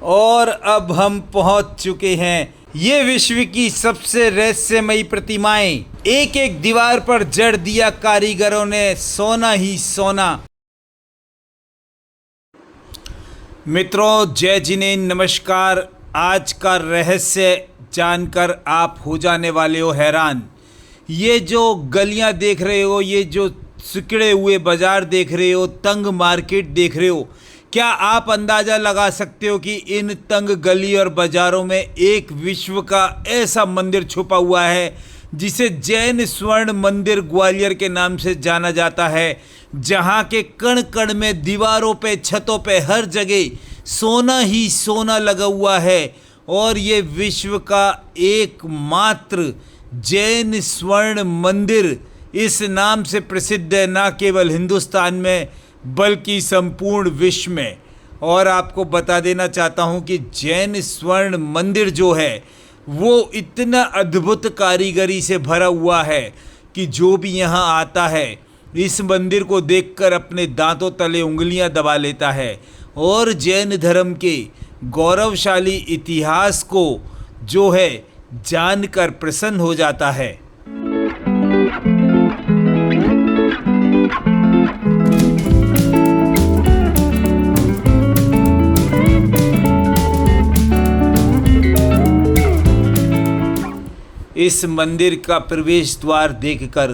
और अब हम पहुंच चुके हैं ये विश्व की सबसे रहस्यमयी प्रतिमाएं। एक एक दीवार पर जड़ दिया कारीगरों ने सोना ही सोना। मित्रों, जय जिनेन, नमस्कार। आज का रहस्य जानकर आप हो जाने वाले हो हैरान। ये जो गलियां देख रहे हो, ये जो सिकड़े हुए बाजार देख रहे हो, तंग मार्केट देख रहे हो, क्या आप अंदाज़ा लगा सकते हो कि इन तंग गली और बाज़ारों में एक विश्व का ऐसा मंदिर छुपा हुआ है जिसे जैन स्वर्ण मंदिर ग्वालियर के नाम से जाना जाता है, जहाँ के कण कण में, दीवारों पे, छतों पे, हर जगह सोना ही सोना लगा हुआ है। और ये विश्व का एकमात्र जैन स्वर्ण मंदिर इस नाम से प्रसिद्ध है, ना केवल हिंदुस्तान में बल्कि संपूर्ण विश्व में। और आपको बता देना चाहता हूँ कि जैन स्वर्ण मंदिर जो है वो इतना अद्भुत कारीगरी से भरा हुआ है कि जो भी यहाँ आता है इस मंदिर को देखकर अपने दांतों तले उंगलियाँ दबा लेता है और जैन धर्म के गौरवशाली इतिहास को जो है जानकर प्रसन्न हो जाता है। इस मंदिर का प्रवेश द्वार देखकर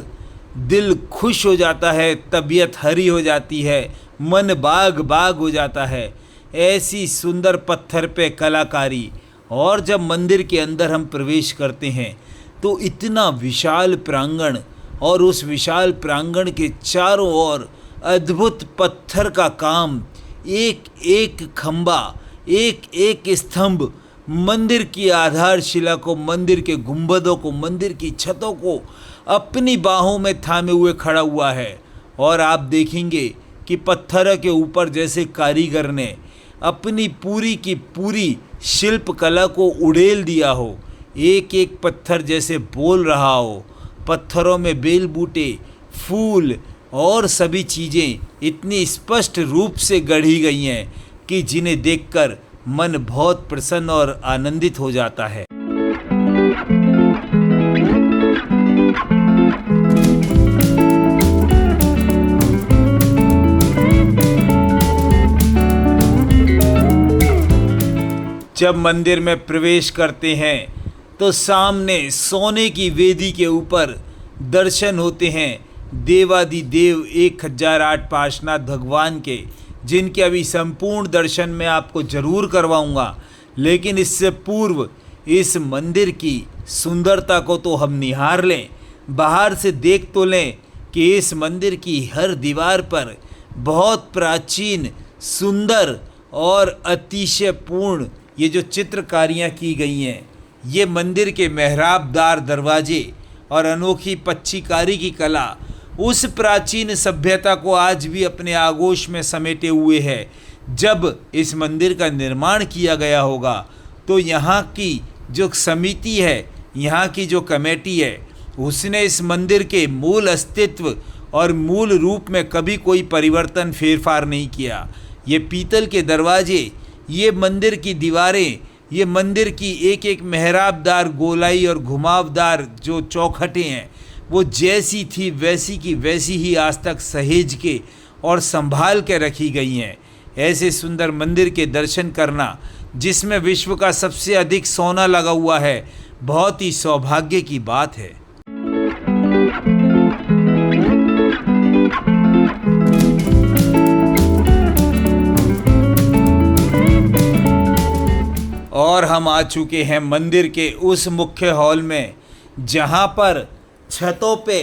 दिल खुश हो जाता है, तबीयत हरी हो जाती है, मन बाग बाग हो जाता है। ऐसी सुंदर पत्थर पे कलाकारी। और जब मंदिर के अंदर हम प्रवेश करते हैं तो इतना विशाल प्रांगण, और उस विशाल प्रांगण के चारों ओर अद्भुत पत्थर का काम, एक एक खंबा, एक एक स्तंभ मंदिर की आधारशिला को, मंदिर के गुंबदों को, मंदिर की छतों को अपनी बाहों में थामे हुए खड़ा हुआ है। और आप देखेंगे कि पत्थर के ऊपर जैसे कारीगर ने अपनी पूरी की पूरी शिल्प कला को उड़ेल दिया हो, एक एक पत्थर जैसे बोल रहा हो। पत्थरों में बेल बूटे, फूल और सभी चीज़ें इतनी स्पष्ट रूप से गढ़ी गई हैं कि जिन्हें देखकर मन बहुत प्रसन्न और आनंदित हो जाता है। जब मंदिर में प्रवेश करते हैं तो सामने सोने की वेदी के ऊपर दर्शन होते हैं देवादिदेव 1008 पार्श्वनाथ भगवान के, जिनके अभी संपूर्ण दर्शन मैं आपको ज़रूर करवाऊंगा। लेकिन इससे पूर्व इस मंदिर की सुंदरता को तो हम निहार लें, बाहर से देख तो लें कि इस मंदिर की हर दीवार पर बहुत प्राचीन, सुंदर और अतिशयपूर्ण ये जो चित्रकारियाँ की गई हैं, ये मंदिर के मेहराबदार दरवाजे और अनोखी पच्चीकारी की कला उस प्राचीन सभ्यता को आज भी अपने आगोश में समेटे हुए है। जब इस मंदिर का निर्माण किया गया होगा तो यहाँ की जो समिति है, यहाँ की जो कमेटी है, उसने इस मंदिर के मूल अस्तित्व और मूल रूप में कभी कोई परिवर्तन फेरफार नहीं किया। ये पीतल के दरवाजे, ये मंदिर की दीवारें, ये मंदिर की एक एक मेहराबदार गोलाई और घुमावदार जो चौखटें हैं, वो जैसी थी वैसी की वैसी ही आज तक सहेज के और संभाल के रखी गई हैं। ऐसे सुंदर मंदिर के दर्शन करना, जिसमें विश्व का सबसे अधिक सोना लगा हुआ है, बहुत ही सौभाग्य की बात है। और हम आ चुके हैं मंदिर के उस मुख्य हॉल में, जहाँ पर छतों पे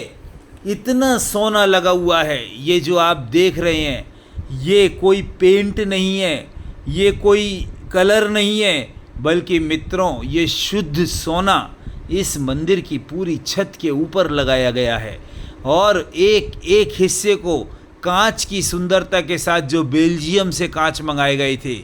इतना सोना लगा हुआ है। ये जो आप देख रहे हैं, ये कोई पेंट नहीं है, ये कोई कलर नहीं है, बल्कि मित्रों ये शुद्ध सोना इस मंदिर की पूरी छत के ऊपर लगाया गया है। और एक एक हिस्से को कांच की सुंदरता के साथ, जो बेल्जियम से कांच मंगाए गए थे,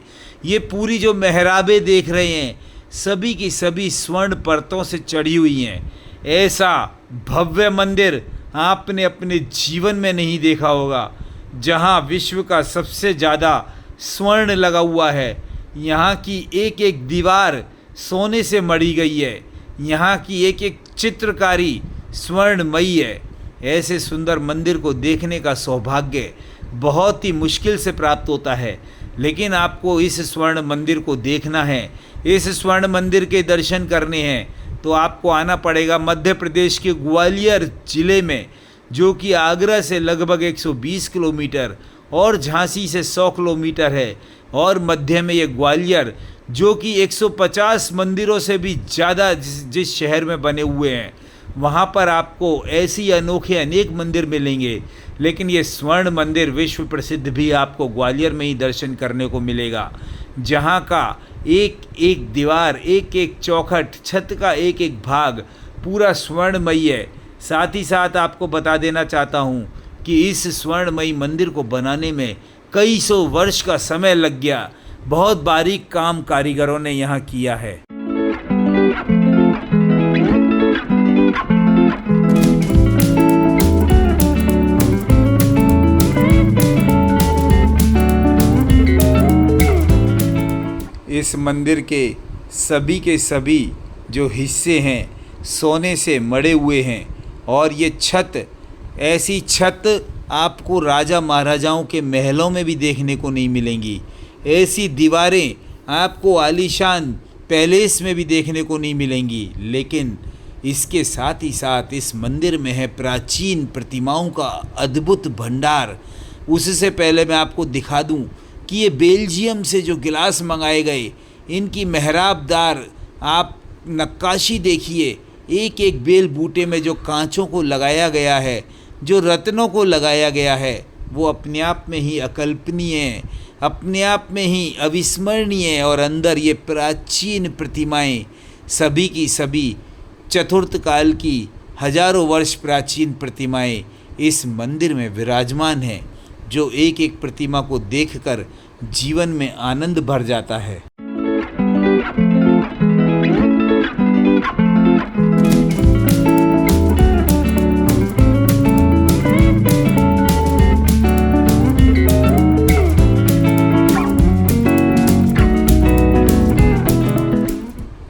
ये पूरी जो मेहराबें देख रहे हैं, सभी की सभी स्वर्ण परतों से चढ़ी हुई हैं। ऐसा भव्य मंदिर आपने अपने जीवन में नहीं देखा होगा, जहाँ विश्व का सबसे ज़्यादा स्वर्ण लगा हुआ है, यहाँ की एक एक दीवार सोने से मढ़ी गई है। यहाँ की एक एक चित्रकारी स्वर्णमयी है। ऐसे सुंदर मंदिर को देखने का सौभाग्य बहुत ही मुश्किल से प्राप्त होता है, लेकिन आपको इस स्वर्ण मंदिर को देखना है, इस स्वर्ण मंदिर के दर्शन करने हैं तो आपको आना पड़ेगा मध्य प्रदेश के ग्वालियर ज़िले में, जो कि आगरा से लगभग 120 किलोमीटर और झांसी से 100 किलोमीटर है। और मध्य में ये ग्वालियर, जो कि 150 मंदिरों से भी ज़्यादा जिस शहर में बने हुए हैं, वहाँ पर आपको ऐसी अनोखे अनेक मंदिर मिलेंगे, लेकिन ये स्वर्ण मंदिर विश्व प्रसिद्ध भी आपको ग्वालियर में ही दर्शन करने को मिलेगा, जहाँ का एक एक दीवार, एक एक चौखट, छत का एक एक भाग पूरा स्वर्णमयी है। साथ ही साथ आपको बता देना चाहता हूँ कि इस स्वर्णमयी मंदिर को बनाने में कई सौ वर्ष का समय लग गया। बहुत बारीक काम कारीगरों ने यहाँ किया है। इस मंदिर के सभी जो हिस्से हैं सोने से मढ़े हुए हैं, और ये छत, ऐसी छत आपको राजा महाराजाओं के महलों में भी देखने को नहीं मिलेंगी। ऐसी दीवारें आपको आलीशान पैलेस में भी देखने को नहीं मिलेंगी। लेकिन इसके साथ ही साथ इस मंदिर में है प्राचीन प्रतिमाओं का अद्भुत भंडार। उससे पहले मैं आपको दिखा दूं कि ये बेल्जियम से जो गिलास मंगाए गए, इनकी मेहराबदार आप नक्काशी देखिए। एक एक बेल बूटे में जो कांचों को लगाया गया है, जो रत्नों को लगाया गया है, वो अपने आप में ही अकल्पनीय है, अपने आप में ही अविस्मरणीय है। और अंदर ये प्राचीन प्रतिमाएं सभी की सभी चतुर्थ काल की हजारों वर्ष प्राचीन प्रतिमाएं इस मंदिर में विराजमान हैं, जो एक एक प्रतिमा को देखकर जीवन में आनंद भर जाता है।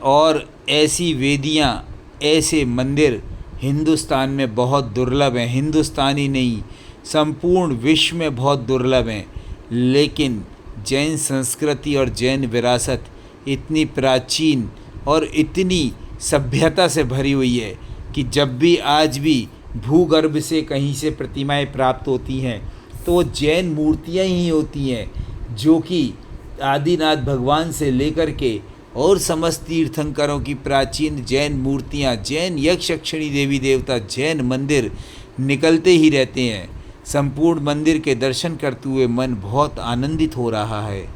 और ऐसी वेदियाँ, ऐसे मंदिर हिंदुस्तान में बहुत दुर्लभ हैं। हिंदुस्तान ही नहीं, संपूर्ण विश्व में बहुत दुर्लभ हैं। लेकिन जैन संस्कृति और जैन विरासत इतनी प्राचीन और इतनी सभ्यता से भरी हुई है कि जब भी आज भी भूगर्भ से कहीं से प्रतिमाएं प्राप्त होती हैं तो वो जैन मूर्तियां ही होती हैं, जो कि आदिनाथ भगवान से लेकर के और समस्त तीर्थंकरों की प्राचीन जैन मूर्तियां, जैन यक्ष यक्षिणी देवी देवता, जैन मंदिर निकलते ही रहते हैं। संपूर्ण मंदिर के दर्शन करते हुए मन बहुत आनंदित हो रहा है।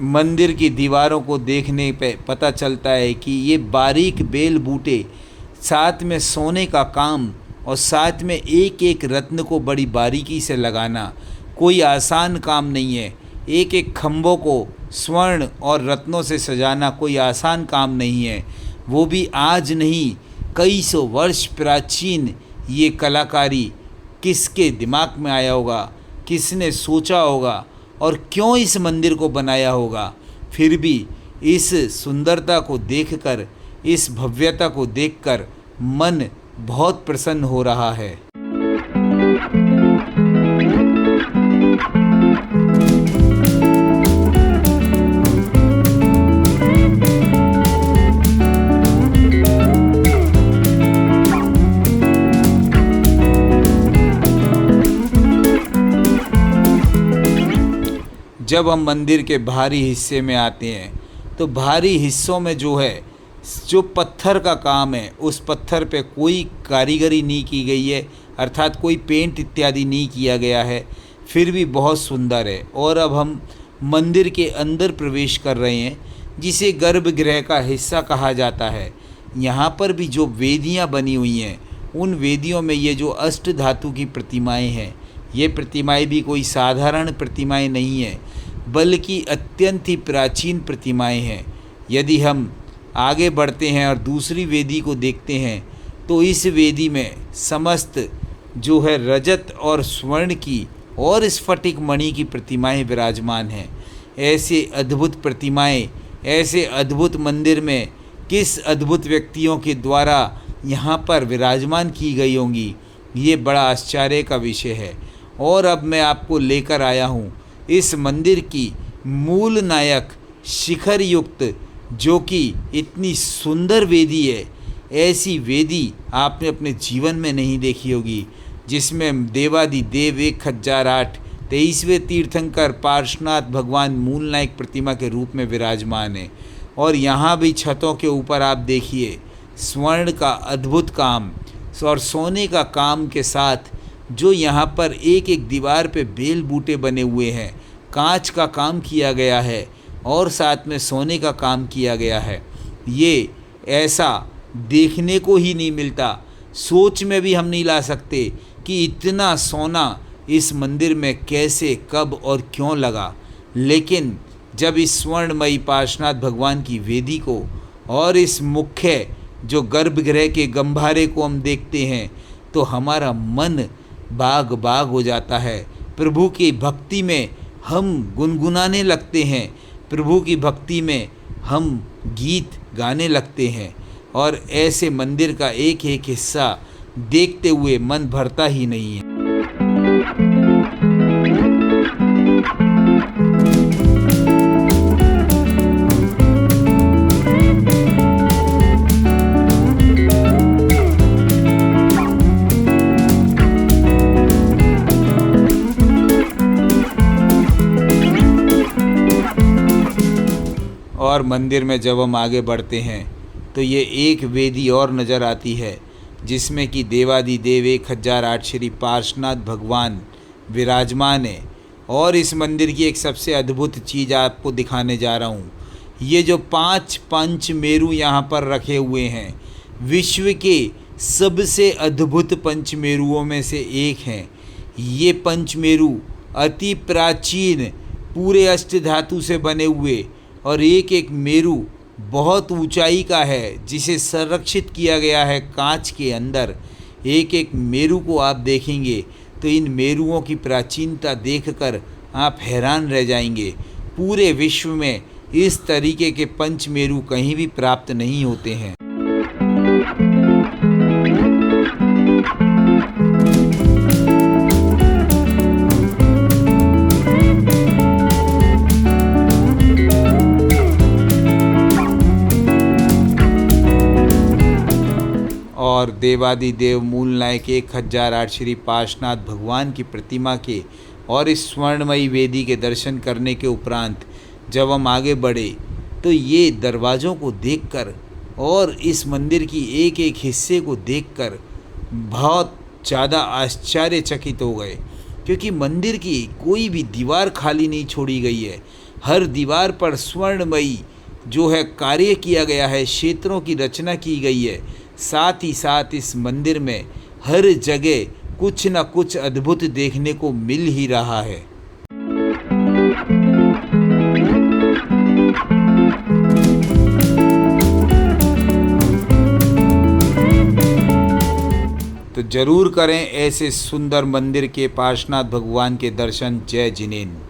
मंदिर की दीवारों को देखने पे पता चलता है कि ये बारीक बेल बूटे, साथ में सोने का काम और साथ में एक एक रत्न को बड़ी बारीकी से लगाना कोई आसान काम नहीं है। एक एक खम्भों को स्वर्ण और रत्नों से सजाना कोई आसान काम नहीं है। वो भी आज नहीं, कई सौ वर्ष प्राचीन ये कलाकारी किसके दिमाग में आया होगा, किसने सोचा होगा और क्यों इस मंदिर को बनाया होगा। फिर भी इस सुंदरता को देखकर, इस भव्यता को देखकर मन बहुत प्रसन्न हो रहा है। जब हम मंदिर के बाहरी हिस्से में आते हैं तो बाहरी हिस्सों में जो पत्थर का काम है, उस पत्थर पे कोई कारीगरी नहीं की गई है, अर्थात कोई पेंट इत्यादि नहीं किया गया है, फिर भी बहुत सुंदर है। और अब हम मंदिर के अंदर प्रवेश कर रहे हैं, जिसे गर्भगृह का हिस्सा कहा जाता है। यहाँ पर भी जो वेदियाँ बनी हुई हैं, उन वेदियों में ये जो अष्ट धातु की प्रतिमाएं हैं, ये प्रतिमाएं भी कोई साधारण प्रतिमाएं नहीं हैं, बल्कि अत्यंत ही प्राचीन प्रतिमाएं हैं। यदि हम आगे बढ़ते हैं और दूसरी वेदी को देखते हैं तो इस वेदी में समस्त जो है रजत और स्वर्ण की और स्फटिक मणि की प्रतिमाएं विराजमान हैं। ऐसे अद्भुत प्रतिमाएं, ऐसे अद्भुत मंदिर में किस अद्भुत व्यक्तियों के द्वारा यहाँ पर विराजमान की गई होंगी, ये बड़ा आश्चर्य का विषय है। और अब मैं आपको लेकर आया हूँ इस मंदिर की मूल नायक शिखर युक्त जो कि इतनी सुंदर वेदी है। ऐसी वेदी आपने अपने जीवन में नहीं देखी होगी, जिसमें देवादिदेव 1008 23वें तीर्थंकर पार्श्वनाथ भगवान मूल नायक प्रतिमा के रूप में विराजमान है। और यहाँ भी छतों के ऊपर आप देखिए स्वर्ण का अद्भुत काम और सोने का काम के साथ जो यहाँ पर एक एक दीवार पे बेल बूटे बने हुए हैं, कांच का काम किया गया है और साथ में सोने का काम किया गया है। ये ऐसा देखने को ही नहीं मिलता, सोच में भी हम नहीं ला सकते कि इतना सोना इस मंदिर में कैसे, कब और क्यों लगा। लेकिन जब इस स्वर्णमयी पार्श्वनाथ भगवान की वेदी को और इस मुख्य जो गर्भगृह के गंभारे को हम देखते हैं तो हमारा मन बाग बाग हो जाता है। प्रभु की भक्ति में हम गुनगुनाने लगते हैं, प्रभु की भक्ति में हम गीत गाने लगते हैं। और ऐसे मंदिर का एक एक हिस्सा देखते हुए मन भरता ही नहीं है। और मंदिर में जब हम आगे बढ़ते हैं तो ये एक वेदी और नज़र आती है जिसमें कि देवादिदेव 1008 श्री पार्श्वनाथ भगवान विराजमान है। और इस मंदिर की एक सबसे अद्भुत चीज़ आपको दिखाने जा रहा हूँ। ये जो 5 पंच मेरु यहाँ पर रखे हुए हैं, विश्व के सबसे अद्भुत पंच मेरुओं में से एक हैं। ये पंच मेरु अति प्राचीन पूरे अष्ट धातु से बने हुए और एक एक मेरु बहुत ऊंचाई का है, जिसे संरक्षित किया गया है कांच के अंदर। एक एक मेरु को आप देखेंगे तो इन मेरुओं की प्राचीनता देखकर आप हैरान रह जाएंगे। पूरे विश्व में इस तरीके के पंच मेरु कहीं भी प्राप्त नहीं होते हैं। और देवादिदेव मूल नायक 1008 श्री पार्श्वनाथ भगवान की प्रतिमा के और इस स्वर्णमयी वेदी के दर्शन करने के उपरांत जब हम आगे बढ़े तो ये दरवाज़ों को देखकर और इस मंदिर की एक एक हिस्से को देखकर बहुत ज़्यादा आश्चर्यचकित हो गए, क्योंकि मंदिर की कोई भी दीवार खाली नहीं छोड़ी गई है। हर दीवार पर स्वर्णमयी जो है कार्य किया गया है, क्षेत्रों की रचना की गई है। साथ ही साथ इस मंदिर में हर जगह कुछ न कुछ अद्भुत देखने को मिल ही रहा है। तो जरूर करें ऐसे सुंदर मंदिर के पार्श्वनाथ भगवान के दर्शन। जय जिनेन्द्र।